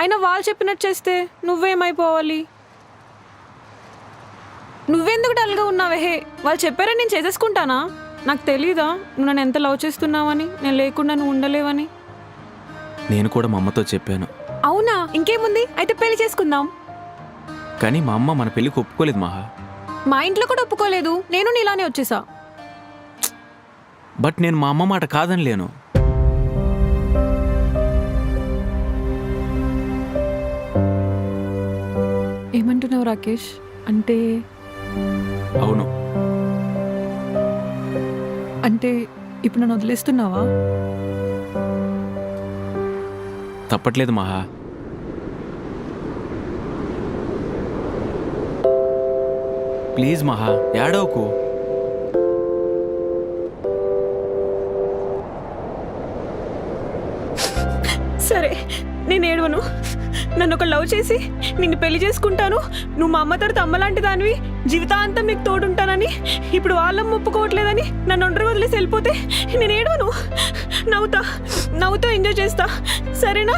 అయినా వాళ్ళు చెప్పినట్టు చేస్తే నువ్వేమైపోవాలి? నువ్వెందుకు డల్గా ఉన్నావే? హే, వాళ్ళు చెప్పారని నేను చేసేసుకుంటానా? నాకు తెలీదా నువ్వు నన్ను ఎంత లవ్ చేస్తున్నావని, నేను లేకుండా నువ్వు ఉండలేవని? నేను కూడా మా అమ్మతో చెప్పాను. అవునా? ఇంకేముంది, అయితే పెళ్లి చేసుకుందాం. కానీ మా అమ్మ మన పెళ్ళికి ఒప్పుకోలేదు మహా. మా ఇంట్లో కూడా ఒప్పుకోలేదు. నేను నీలానే వచ్చేసా. బట్ నేను మా అమ్మ మాట కాదని లేను. ఏమంటున్నావు రాకేష్? అంటే అవును. అంటే ఇప్పుడు నన్ను వదిలేస్తున్నావా? తప్పట్లేదు మహా. ప్లీజ్ మహా, ఏడవకు. సరే, నేను ఏడవను. నన్ను ఒక లవ్ చేసి నిన్ను పెళ్లి చేసుకుంటాను, నువ్వు మా అమ్మ తర్వాత అమ్మలాంటి దానివి, జీవితాంతం నీకు తోడుంటానని ఇప్పుడు వాళ్ళమ్మ ఒప్పుకోవట్లేదని నన్ను ఒంటరి వదిలేసి వెళ్ళిపోతే నేను ఏడవను. నవ్వుతా ఎంజాయ్ చేస్తా. సరేనా?